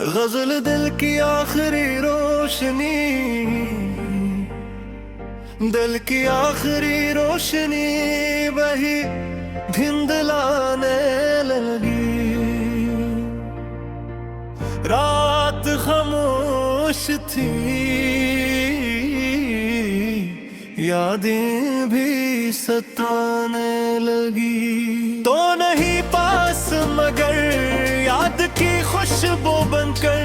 गजल दिल की आखिरी रोशनी, दिल की आखिरी रोशनी वही धिंदलाने लगी। रात खामोश थी, यादें भी सताने लगी। तो नहीं पास मगर याद की खुशबू बनकर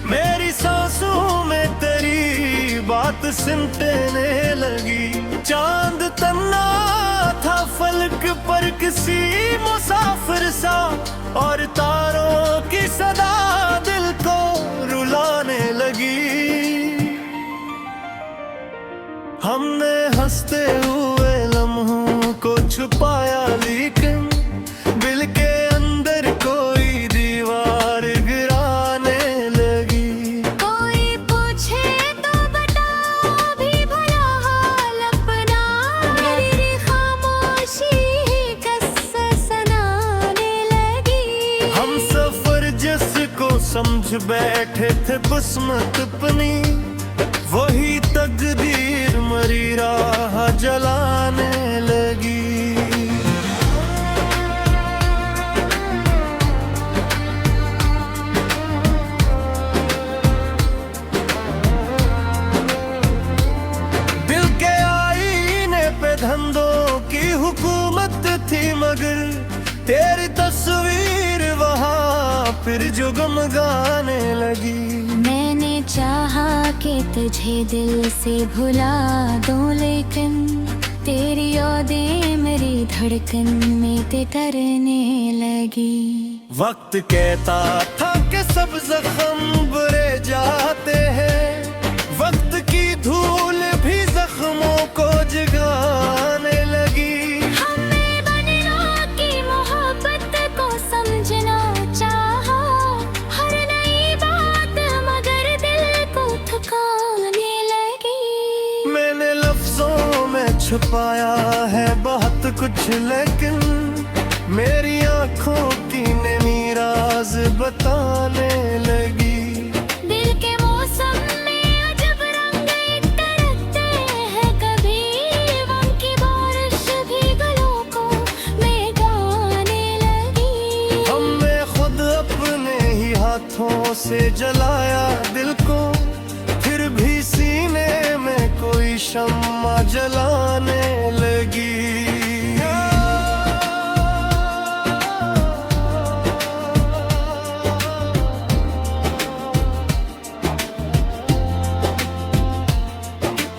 मेरी सांसों में तेरी बात सिमटने लगी। चांद तन्ना था फलक पर किसी मुसाफिर सा, और तारों की सदा दिल को रुलाने लगी। हमने हंसते हुए लम्हों को छुपाया, लेकिन दिल के अंदर कोई दीवार गिराने लगी। कोई पूछे तो बता भी भला हाल अपना, मेरी खामोशी किस्सा सुनाने लगी। हम सफर जिसको समझ बैठे थे किस्मत अपनी, वही तकदीर मरी राह जलाने लगी। दिल के आईने पे धंधों की हुकूमत थी, मगर तेरी तस्वीर वहाँ फिर जुगमगाने लगी। मैंने चाहा कि तुझे दिल से भुला दूं, लेकिन तेरी यादें मेरी धड़कन में करने लगी। वक्त कहता था कि सब जख्म बुरे जाते हैं, वक्त की धूल भी जख्मों को जगाने लगी। हमें बनना की मोहब्बत को समझना चाहा, हर नई बात मगर दिल को थकाने लगी। मैंने लफ्जों में छुपाया है बहुत कुछ, लेकिन मेरी आंखों की नमी राज बताने लगी। दिल के मौसम में अजब रंग इतरते हैं, कभी गम की बारिश भी गलों को भिगाने लगी। हमने खुद अपने ही हाथों से जलाया दिल को, फिर भी सीने में कोई शम्मा जलाने लगी।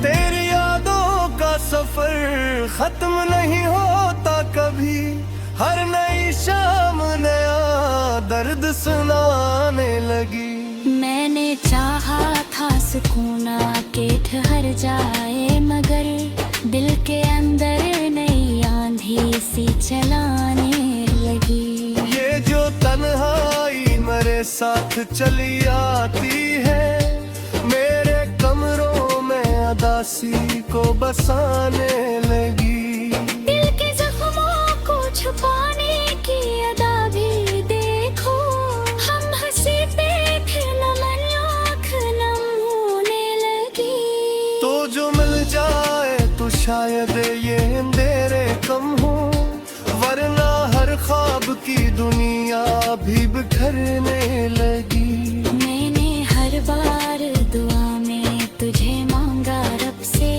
तेरी यादों का सफर खत्म नहीं होता कभी, हर नई शाम नया दर्द सुनाने लगी। मैंने चाहा था सुकून के ठहर जाए, मगर दिल के अंदर नई आंधी सी चलाने लगी। ये जो तन्हाई मेरे साथ चली आती है, मेरे कमरों में अदासी को बसाने लगी। दिल के जख्मों को छुपाने की अदा भी देखो, हम हंसी पे थे नमन आँख नम होने लगी। तो जो मिल जाए तो शायद ये अंधेरे कम हो, वरना हर ख्वाब की दुनिया भी बिखरने लगी। मैंने हर बार दुआ में तुझे मांगा रब से,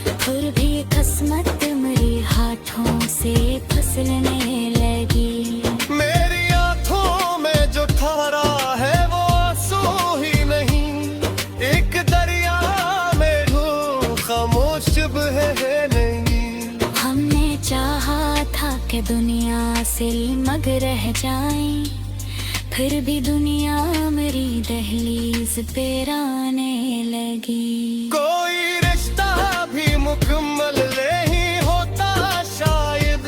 फिर भी किस्मत मेरी हाथों से फिसलने लगी। मेरी आंखों में जो ठहरा है वो आंसू ही नहीं, एक दरिया में हूँ खामोश है नहीं। हमने चाहा था कि दुनिया से मग रह जाएं, फिर भी दुनिया मेरी दहलीज पे आने लगी। कोई रिश्ता भी मुकम्मल नहीं होता शायद,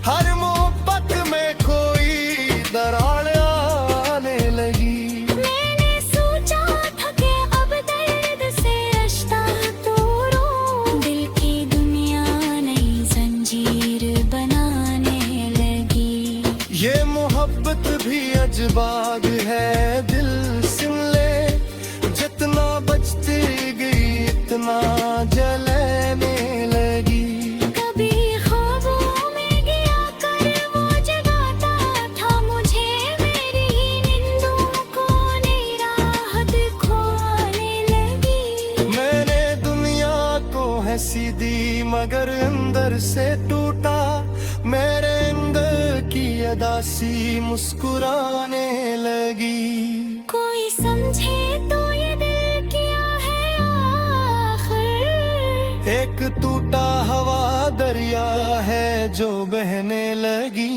हर मोहब्बत में कोई दरार आने लगी। मैंने सोचा था कि अब दर्द से रिश्ता तोड़ूं, दिल की दुनिया नई जंजीर बनाने लगी। ये मोहब्बत भी अजबाग है दिल से मगर अंदर से टूटा। मेरे अंदर की अदासी मुस्कुराने लगी। कोई समझे तो ये दिल क्या है आखिर, एक टूटा हवा दरिया है जो बहने लगी।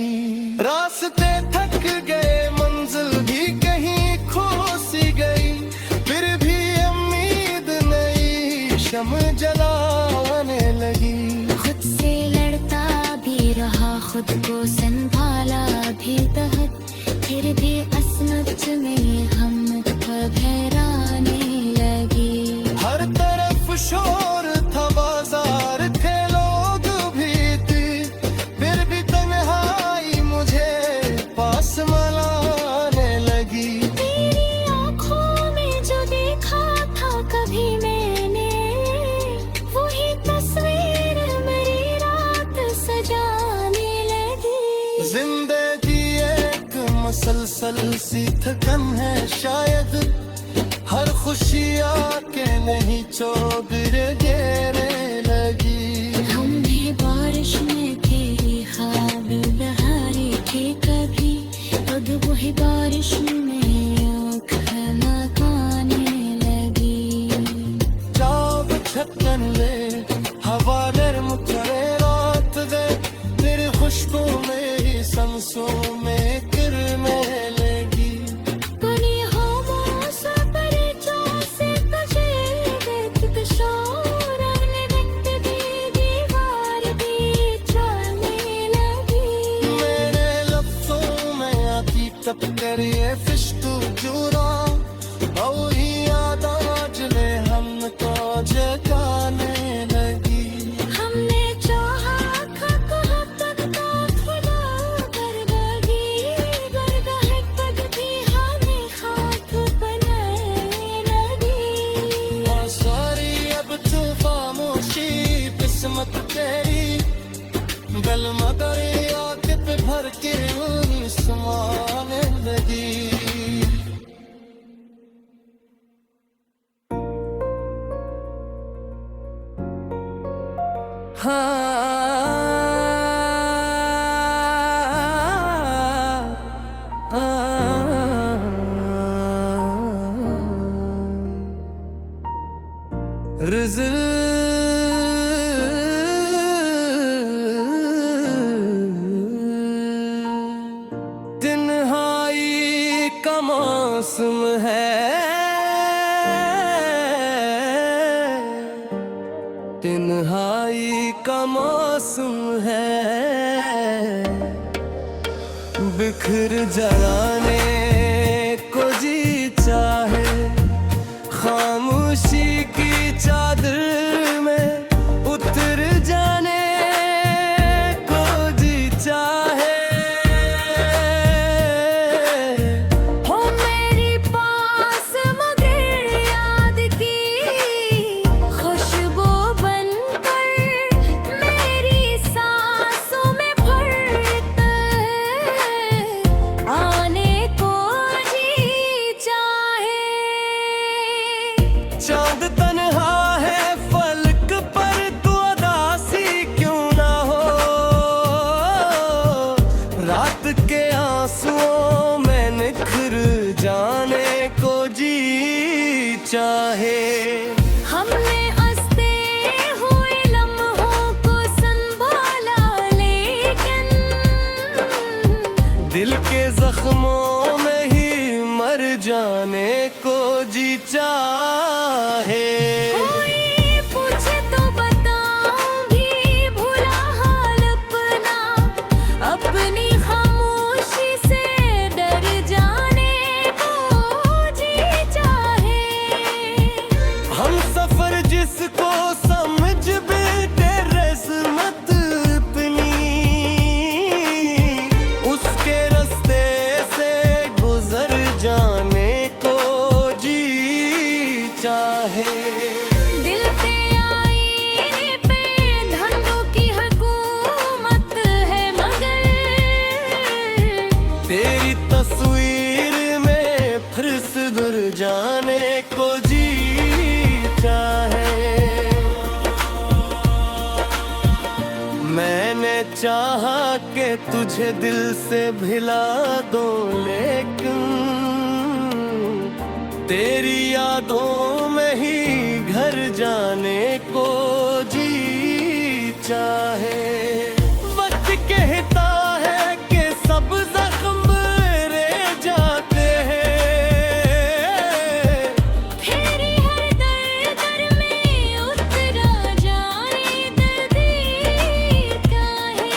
रास्ते थक गए, मंजिल भी कहीं खो सी गई, फिर भी उम्मीद नई शम जलाने लगी। खुद से लड़ता भी रहा, खुद को संभाला भी तहत, फिर भी असमत में हम घबराने लगी। हर तरफ शोर था, बाजार थे, लोग भी थे, फिर भी तन्हाई मुझे पास मलाने लगी। तेरी आँखों में जो देखा था कभी मैंने, वही तस्वीर मेरी रात सजाने लगी। जिंदगी एक मसलसल सी थकन है शायद, हर खुशी आके नहीं चौगिर घेरे लगी। हमने बारिश में तेरी ख्वाब बहारे थे कभी, अब वही बारिश में आँख लगाने लगी। जाब छकन ले, हवा नरम करे, रात दे तेरी खुशबू मेरी सांसों में गिरने लगी। बनी हो मौसम पर जैसे तुझे देखते शोर, अगले वक्त भी दीवार भी चलने लगी। मेरे लफ्जों में आती टप कर ये फिश्तु जुरा, वही याद आज ले हमको जगाने लगी। हमने चाहा था कहाँ तक था खुदा कर बगी, बरगाह तक भी हमें खाक बनाने लगी। और सारी अब तू खामोशी किस्मत तेरी, गल मगर आग पे भर के समाने लगी। तन्हाई का मौसम है, तन्हाई का मौसम है, बिखर जाने को जी चाहे, खामोशी की चादर में उतर जाने को जी चाहे। हो मेरी पास मगर याद की खुशबू बनकर मेरी सांसों में भरता है, आने को जी चाहे। चांद तन्हा है फलक पर, तू उदासी क्यों ना हो, रात के आंसुओं में निखर जाने को जी चाहे। हमने हंसते हुए लम्हों को संभाला, लेकिन दिल के जख्मों में ही मर जाने को जी चाहे। कोई पूछे तो बताऊंगी भूला हाल अपना, अपनी खामोशी से डर जाने को जी चाहे। हम सफर जिसको समझ बैठे रस्मत अपनी, उसके रास्ते से गुजर जाने को जी चाहे। दिल पे आईने पे धंधों की हुकूमत है, मगर तेरी तस्वीर में फिर सुधर जाने को जी चाहे। चाहा के तुझे दिल से भिला दो, लेकिन तेरी यादों में ही घर जाने को जी चाहे। वक्त कहता है कि सब जख्म रह जाते हैं, तेरी हर दर में उतरा जाए दर्द का है।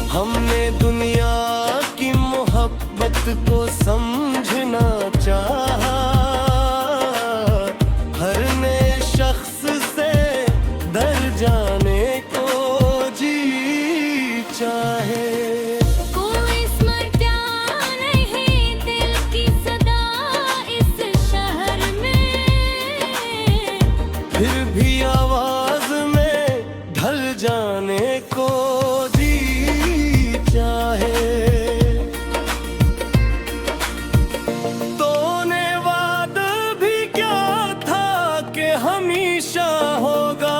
हमने दुनिया की मोहब्बत को समझना चाहा, हर नए शख्स से डर जाने को जी चाहे। कोई स्मृतियाँ नहीं दिल की सदा इस शहर में, फिर भी आवाज में ढल जाने को जी चाहे। तूने वादा भी क्या था कि हमेशा होगा,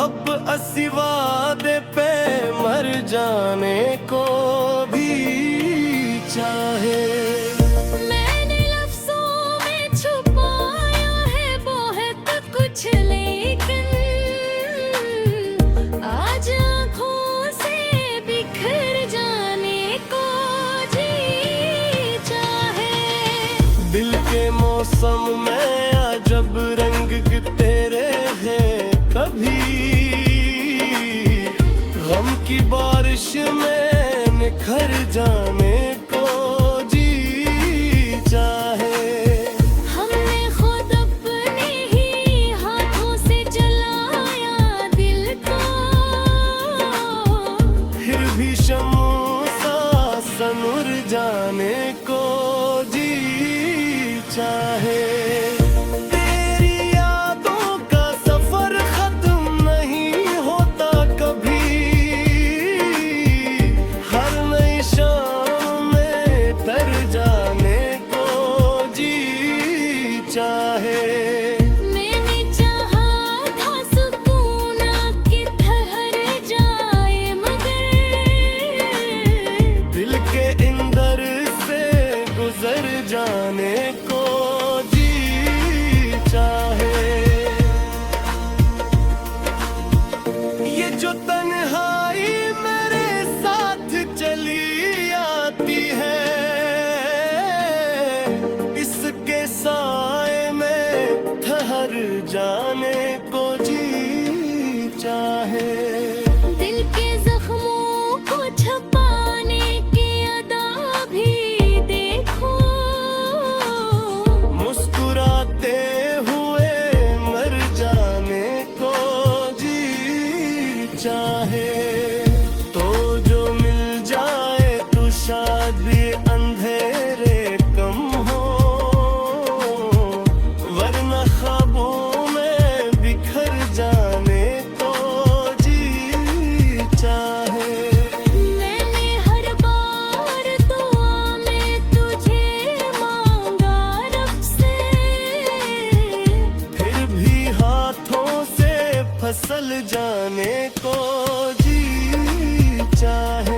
अब असी वादे पे मर जाने को भी चाहे। मैंने लफ्ज़ों में छुपाया है बहुत कुछ, लेकिन आज आँखों से बिखर जाने को जी चाहे। दिल के मौसम में अजब रंग तेरे हैं, कभी गम की बारिश में निखर जाने को जी चाहे। हमने खुद अपने ही हाथों से जलाया दिल को, फिर भी शमू सा सनुर जाने को जी चाहे। तेरी यादों का सफर खत्म नहीं होता कभी, हर नई शाम में तर जाने को जी चाहे। मैंने चाहा था सुकून कि ठहर जाए, मगर दिल के अंदर से गुजर जाने को जी चाहे। ये जो तन्हाई मेरे साथ चली आती है, इसके साए में ठहर जाने को जी चाहे। दिल के जख्मों को छुपाने की अदा भी देखो, मुस्कुराते हुए मर जाने को जी चाहे। तो जो मिल जाए तो शादी अंधेरे कम हो, वरना ख्वाबों में बिखर जाने को जी चाहे। मैंने हर बार दुआ में तुझे मांगा रब से, फिर भी हाथों से फसल जाने को जी चाहे।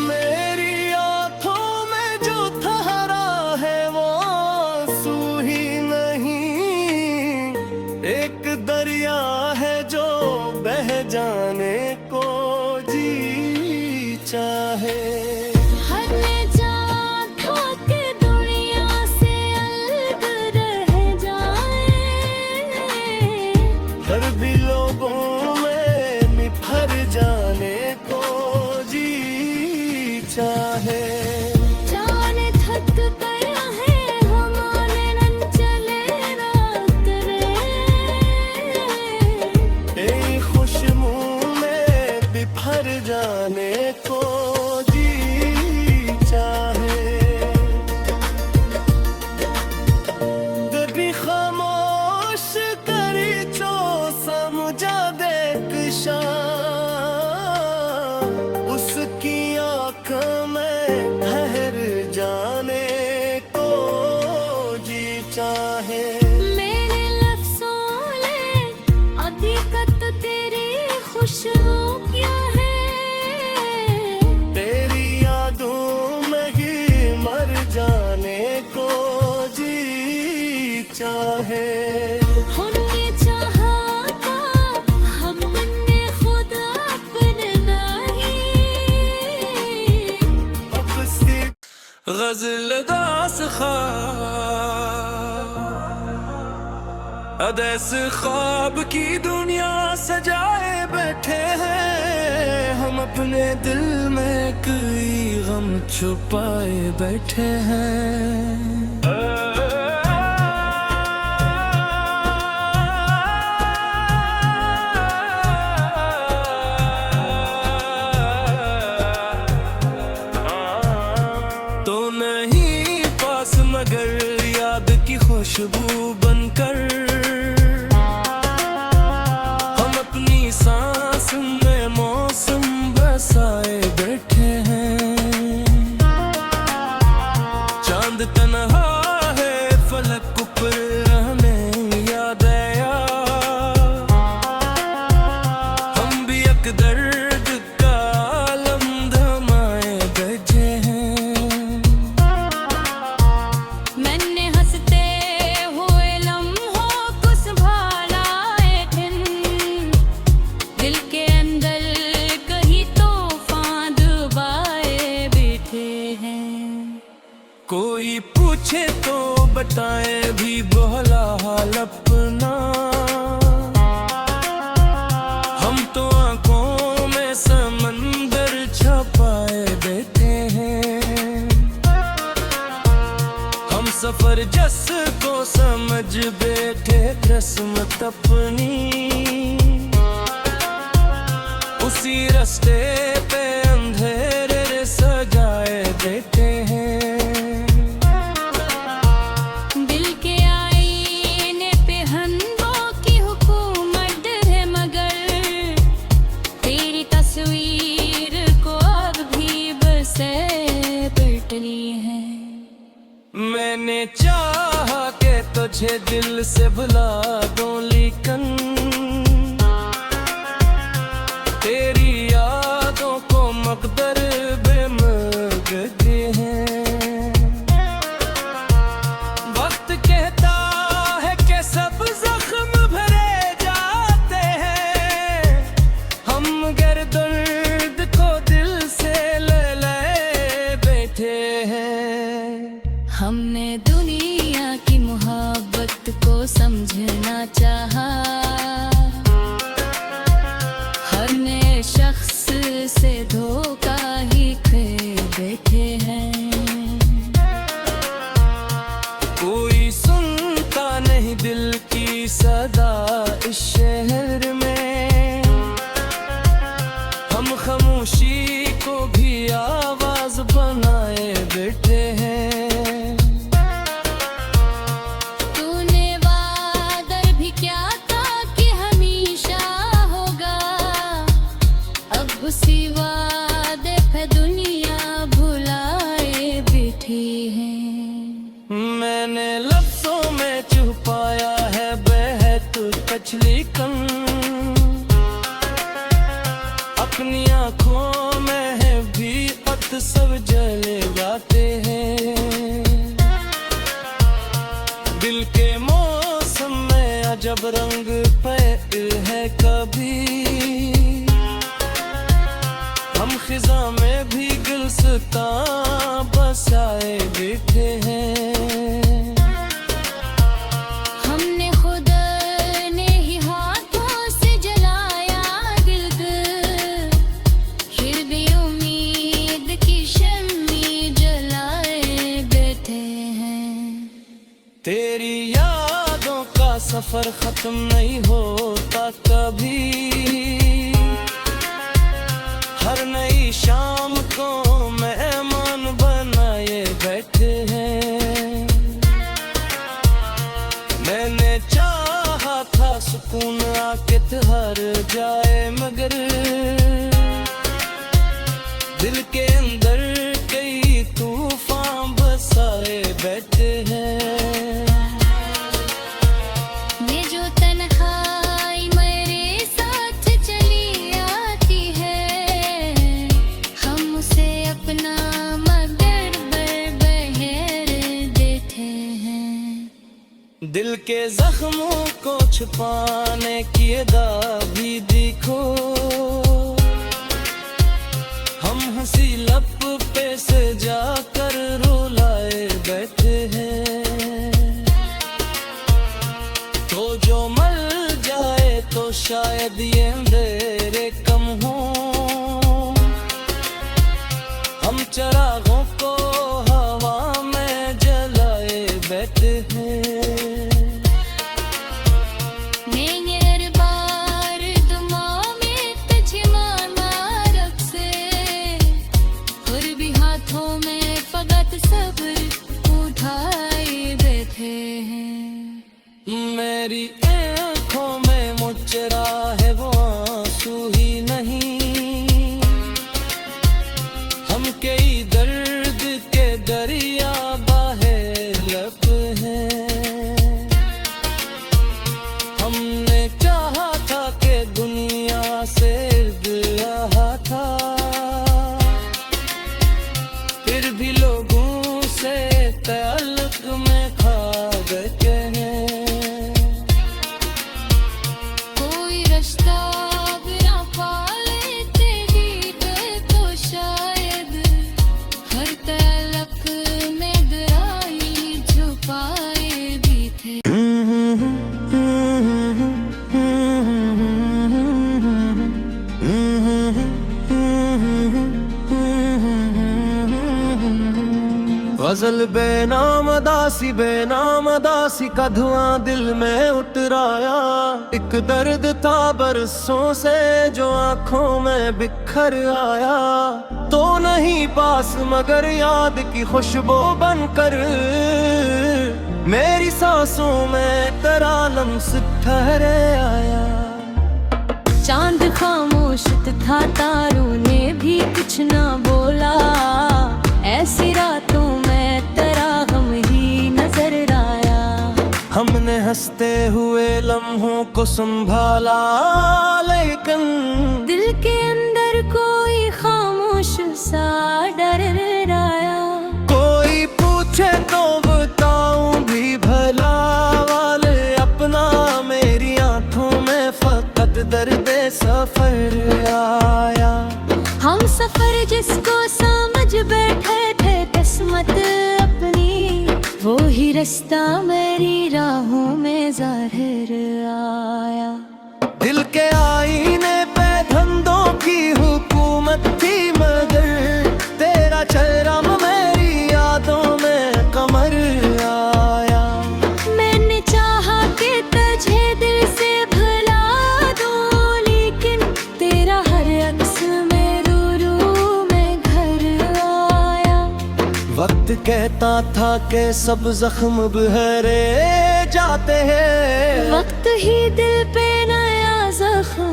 मेरी आँखों में जो ठहरा है वो आंसू ही नहीं, एक दरिया है जो बह जाने को जी चाहे। हर ने चाहा कि दुनिया से अलग रह जाए, हर भी लोगों में निफर जाने को जी चाहे। जान थक गया है हमारे नन चले रात रे, एक खुशबू में बिफर जाने को जी चाहे। कभी खामोश करी तो समझा देख शाम, उसकी आँख में है। हमने चाहा था हमने खुद अपना नहीं। अब से गज़ल दास अदैस ख्वाब की दुनिया सजाए बैठे हैं। हम अपने दिल में कोई गम छुपाए बैठे हैं। तो नहीं पास मगर याद की खुशबू बनकर हम अपनी सांस में मौसम बसाए बैठे हैं। चांद तन्हा है फलक ऊपर हमें याद आया। हम भी एक दर्द का आलम थमाए बैठे हैं। मैंने हंसते हुए लम्हों को संभाला एक दिन। दिल के अंदर कहीं तूफान डुबाए बैठे हैं। कोई पूछे तो बताए भी बोला हाल अपना। हम तो आंखों में समंदर छुपाए बैठे हैं। हम सफर जस को समझ बैठे किस्मत अपनी। उसी रास्ते पे अंधेरे सजाए बैठे हैं। दिल के आईने पे हंसों की हुकूमत है मगर तेरी तस्वीर को अब भी बसे बैठी है। मैंने चाहा कि तुझे दिल से भुला दूं लेकिन तेरी यादों को मकदर बेमगदे हैं। वक्त कहता है कि सब जख्म भरे जाते हैं। हम गर दर्द को दिल से ले बैठे हैं। हमने दुनिया की मोहब्बत को समझना चाहा। हर नए शख्स से धोखा ही खे बैठे हैं। कोई सुनता नहीं दिल की सदा इस शहर में। हम खामोशी को भी आवाज बनाए बैठे हैं। तूने वादा भी क्या था कि हमेशा होगा। अब उसी वादे पे दुनिया भुलाए बैठी है। मैंने लफ्जों में छुपाया है बेहद कचली कन। अपनी आंखों में है भी अत सब जले जाते हैं। दिल के मौसम में अजब रंग पे है कभी। हम खिजा में भी गुलस्तां बसाए बैठे हैं। हमने खुदा ने ही हाथों से जलाया दिल को। फिर भी उम्मीद की शम्मी जलाए बैठे हैं। तेरी यादों का सफर खत्म नहीं होता कभी। हर नई शाम को मेहमान बनाए बैठे हैं। मैंने चाहा था सुकून आके ठहर जाए मगर दिल के अंदर कई तूफान बसाए बैठे हैं। ये जो तन्हाई मेरे साथ चली आती है। हम दिल के जख्मों को छुपाने की अदा भी देखो, हम हंसी लब पे से जाकर रुलाए बैठे हैं। तो जो मर जाए तो शायद ये अंधेरे कम हो, हम चरागों को हवा में जलाए बैठे हैं। मेरी आँखों में मुचरा है वो आंसू ही नहीं, हम कई दर्द के दरिया बाहे लब हैं। हमने चाहा था कि दुनिया से रहा था, फिर भी लोगों से ताल्लुक में खा गए हैं। गजल बेनाम दासी का धुआं दिल में उतराया, एक दर्द था बरसों से जो आंखों में बिखर आया। तो नहीं पास मगर याद की खुशबू बनकर मेरी सांसों में तेरा लम्स ठहरे आया। चांद खामोश था, तारों ने भी कुछ ना बोला, ऐसी रातों में तेरा गम ही नजर आया। हमने हंसते हुए लम्हों को संभाला, लेकिन दिल के अंदर कोई खामोश सा डर आया। कोई पूछे तो बताऊं भी भला, वाले अपना मेरी आंखों में फकत दर्द सफर आया। हम सफर जिसको समझ बैठे थे किस्मत अपनी, वो ही रास्ता मेरी राहों में ज़ाहिर आया। दिल के आईने पे धंधों की हुकूमत थी, मगर तेरा चेहरा मेरी यादों में कमर आया। मैंने चाहा कि तुझे दिल से भुला दूं, लेकिन तेरा हर अक्स में रू में घर आया। वक्त कहता था कि सब जख्म बहरे जाते हैं, वक्त ही दिल पे नया जख्म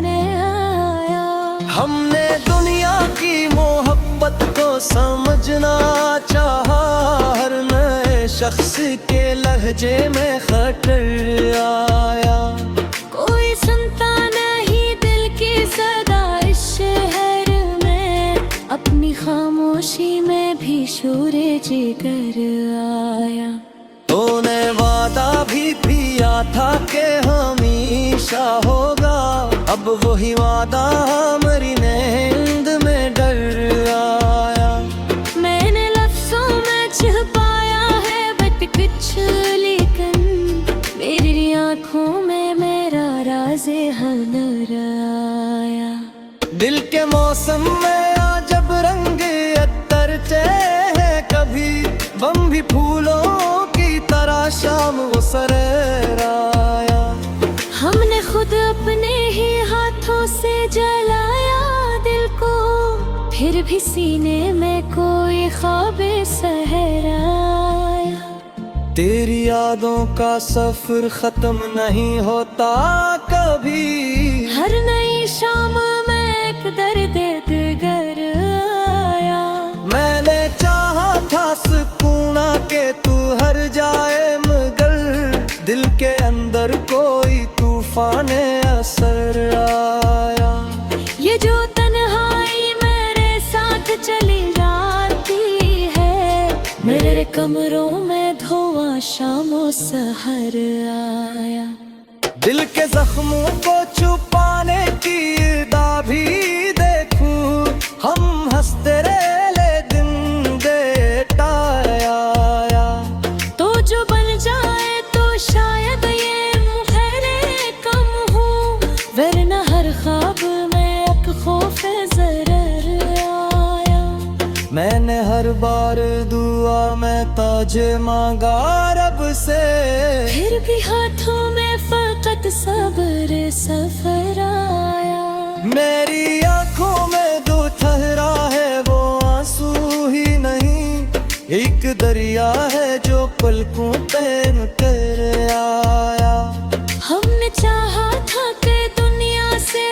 ने आया। हमने दुनिया की मोहब्बत को समझना चाहा, हर नए शख्स के लहजे में खटर आया। कोई सुनता नहीं दिल की सदा इस शहर में, अपनी खामोशी में भी शोरे जिगर आया। तूने वादा भी किया था कि हमेशा होगा, अब वही वादा हमारी नींद में डर आया। मैंने लफ्जों में छुपाया है बट कुछ, लेकिन मेरी आँखों में मेरा राज़े नजर आया। दिल के मौसम में जब रंग अतरते हैं, कभी बम भी फूलों की तरह शाम वो सरेराया। हमने खुद अपने ही हाथों से जलाया दिल को, फिर भी सीने में कोई ख्वाब सहराया। तेरी यादों का सफर खत्म नहीं होता कभी, हर नई शाम में एक दर्द दिगर आया। मैंने चाहा था सुकून के तू हर जाए, मगर दिल के अंदर कोई तूफान असर आया। ये जो तन्हाई मेरे साथ चली जाती है, मेरे कमरों में धुआं शामों सहर आया। दिल के जख्मों को छुपाने की अदा भी देखूं, हम हंसते रहे दिन देटाया। तो जो बन जाए तो शायद ये मुहरे कम हो, वरना हर ख्वाब में एक खौफ ज़रर आया। मैंने हर बार दुआ में ताजे मांगा रब से, फिर भी हाथों में फकत सब्र सफर आया। मेरी आंखों में जो ठहरा है वो आंसू ही नहीं, एक दरिया है जो पलकों पे कर आया। हमने चाहा था कि दुनिया से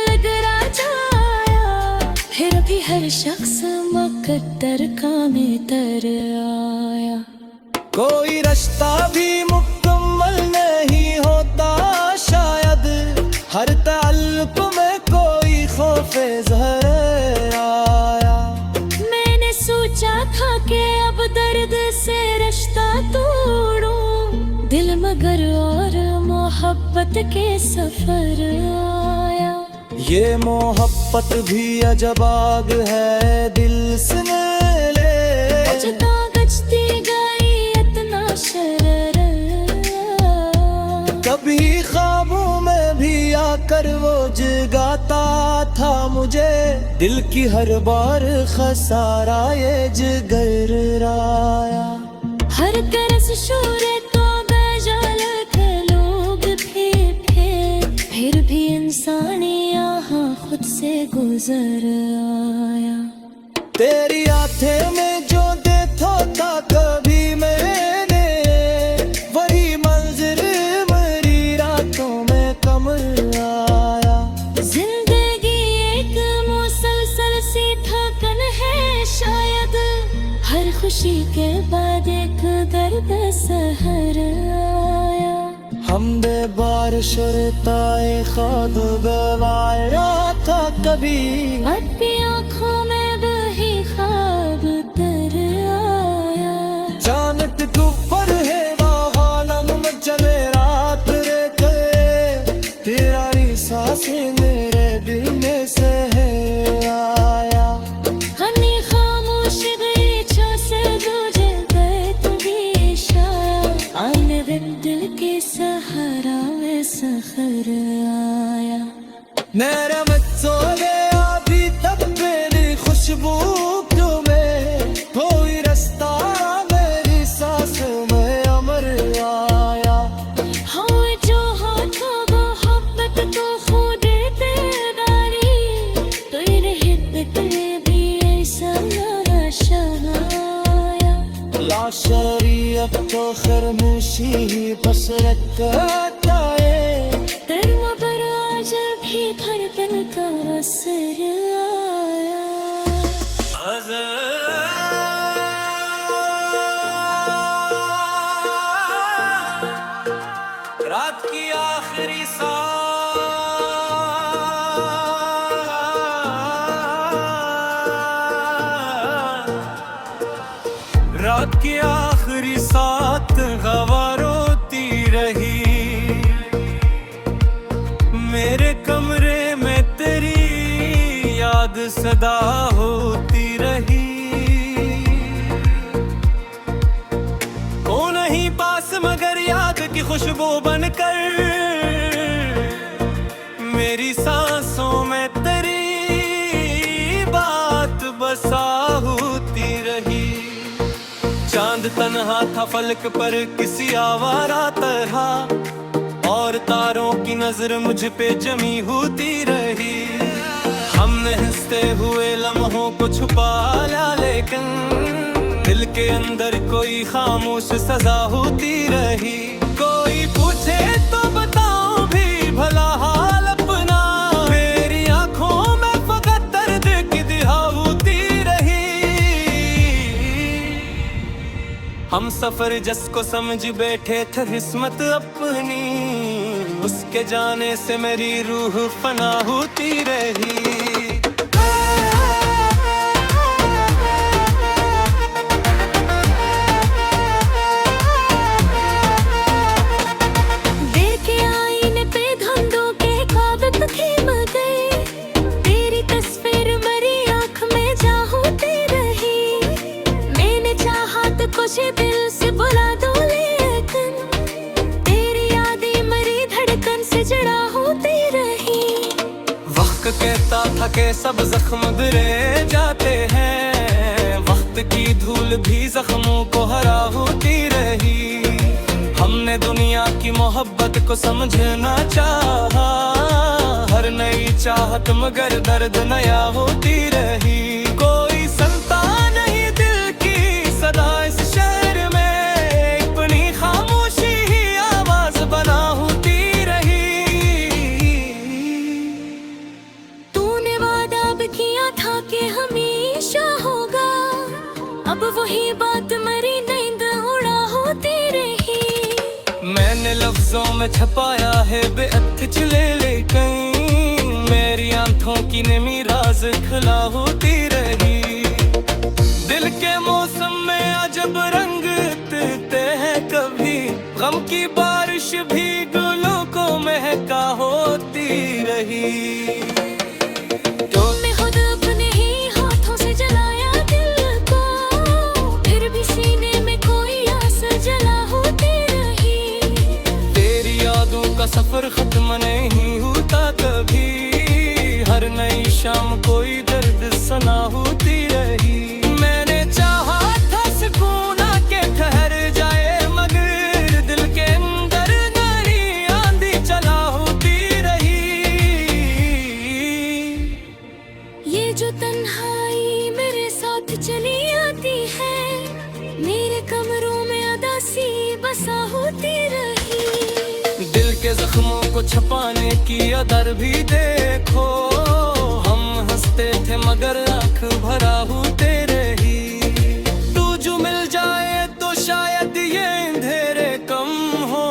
लगरा जाया, फिर भी हर शख्स मुकद्दर का में तर आया। कोई रास्ता भी मुकम्मल नहीं होता शायद, हर ताल्लुक में कोई खौफे ज़हर आया। मैंने सोचा था कि अब दर्द से रिश्ता तोड़ूं, दिल मगर और मोहब्बत के सफर आया। ये मोहब्बत भी अजब आग है दिल से ले, गजता गजती गई इतना शरर। कभी ख्वाबों में भी आकर वो जगाता था मुझे, दिल की हर बार खसारा ये जिगर राया। हर तरस शोरे तो गजल के लोग थे, फिर भी इंसानी यहाँ खुद से गुजर आया। तेरी आंखें में जो देखा था कभी मैंने, वही मंजर मेरी रातों में कमर आया। जिंदगी एक मुसलसल सी थकन है शायद, हर खुशी के बाद एक दर्द सहर आया। हमने बारिश ताए ख्वाब गवाया था कभी, अब भी आँखों में वही ख्वाब तर आया। जानत ऊपर है वालम में चले रात रे गए, तेरा सांसें मेरे दिल में से है आया। हनी खामोश गलीचों से गुजर गए तुम्ही शाया, आने दिन दिल के सहारा में सखर आया। मेरा मचोले अभी तक मेरी खुशबू तुम्हें, कोई रास्ता मेरी सांसों में अमर आया। हाँ जो हो तो मोहब्बत तो खुद तेरी, तेरे हिब्बत में भी ऐसा नशा आया। लाशरी अब तो खरमोशी ही बसरत करता है, तेरे पर आज भी धड़कन का असर आया। रात की आखिरी रात की आखिरी सात गवार होती रही, मेरे कमरे में तेरी याद सदा होती रही। ओ नहीं पास मगर याद की खुशबू बनकर, मेरी सांसों में तेरी बात बसा होती रही। चांद तन्हा था फलक पर किसी आवारा तरह, और तारों की नजर मुझ पे जमी होती रही। हमने हंसते हुए लम्हों को छुपा लिया, लेकिन दिल के अंदर कोई खामोश सजा होती रही। कोई पूछे तो बताओ भी भला हाल अपना, मेरी आंखों में फकत दर्द की दिहा होती रही। हम सफर जिसको समझ बैठे थे किस्मत अपनी, उसके जाने से मेरी रूह फना होती रही। मुझे दिल से बुला दो, लेकिन तेरी यादें मरी धड़कन से जड़ा होती रही। वक्त कहता था कि सब जख्म भरे जाते हैं, वक्त की धूल भी जख्मों को हरा होती रही। हमने दुनिया की मोहब्बत को समझना चाहा, हर नई चाहत मगर दर्द नया होती रही। कोई सुनता नहीं दिल की सदा इस शहर में, अपनी खामोशी ही आवाज बना होती रही। तूने वादा भी किया था कि हमेशा होगा, अब वही बात मरी नींद उड़ा होती रही। मैंने लफ्जों में छपाया है बेअत चले ले कहीं, मेरी आंखों की नमी राज खिला होती रही। दिल के मौसम में अजब रंग उतरते हैं, कभी गम की बारिश भी गुलों को महका होती रही। तूने खुद अपने ही हाथों से जलाया दिल को, फिर भी सीने में कोई आस जला होती रही। तेरी यादों का सफर खत्म नहीं होता कभी, हर नई शाम कोई दर्द सना होती रही। मैंने चाहा था सुकून के ठहर जाए, मगर दिल के अंदर नई आंधी चला होती रही। ये जो तन्हाई मेरे साथ चली आती है, मेरे कमरों में अदासी बसा होती रही। दिल के जख्मों को छपाने की अदर भी देखो, हम हंसते थे मगर आंख भरा होते रही। तू जो मिल जाए तो शायद ये अंधेरे कम हो,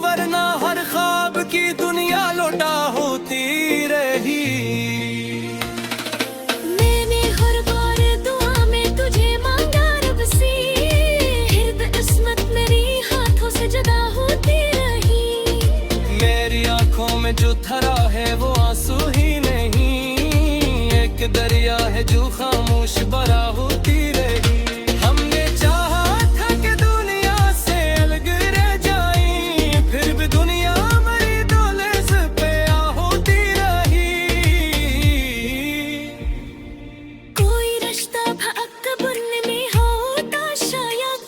वरना हर ख्वाब की दुनिया लौटा होती रही। मैंने हर बार दुआ में तुझे मांगा रब से, हिर्द किस्मत मेरी हाथों से जुदा होती रही। मेरी आंखों में जो धरा है वो आंसू ही नहीं, एक दरिया है जो खामोश भरा होती रही। हमने चाहा था कि दुनिया से अलग रह जाए, फिर भी दुनिया हमारी दौलत पे आ होती रही। कोई रिश्ता भअक्बर में होता शायद,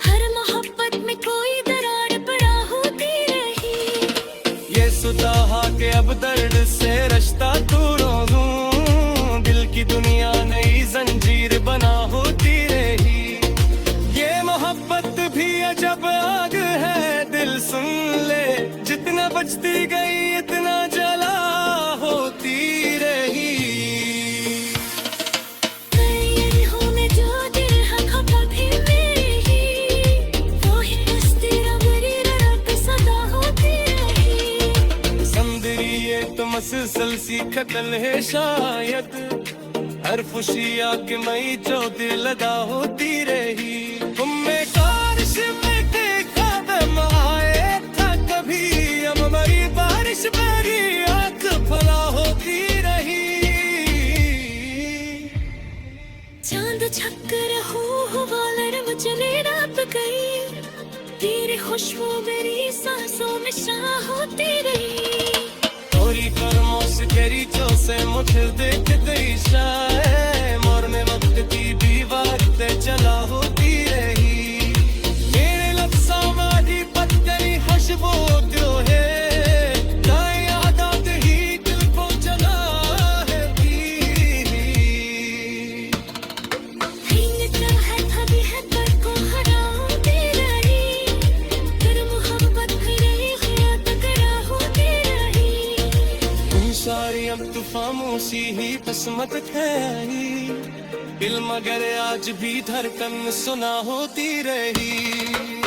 हर मोहब्बत में कोई दरार पड़ा होती रही। ये सुताहा के अब दर्द से रिश्ता तोड़ो दूं, दिल की दुनिया नई जंजीर बना होती रही। ये मोहब्बत भी अजब आग है, दिल सुन ले, जितना बचती गई इतना जला होती रही। कहीं में जो दिल है खपा भी मेरी, वो ही बस तेरा मेरी रट सदा होती रही। समंदरी ये तो मसलसल सी खतल है शायद, हर खुशी आके मई जो दिल अदा होती रही। तुम्हें बारिश में देखा दम आए था कभी, अब मई बारिश मेरी आंख भला होती रही। चांद छक्कर हो वालर मुझे रब गई, तेरी खुशबू मेरी सांसों में शाह होती रही। थोड़ी फरमोश करी जो से मुझे देखते शाय, मोरने वक्त की दीवार पे चला होती रही। मेरे लफ्ज़ों वाली पत्तरी खुशबू जो है, दाएं आदत ही दिल को जला है भी। भीगता है तभी है पर को हरा होती रही, फिर मोहब्बत फिर ख्यात करा होती रही। सारी अब तो खामोशी ही किस्मत है, दिल मगर आज भी धड़कन सुना होती रही।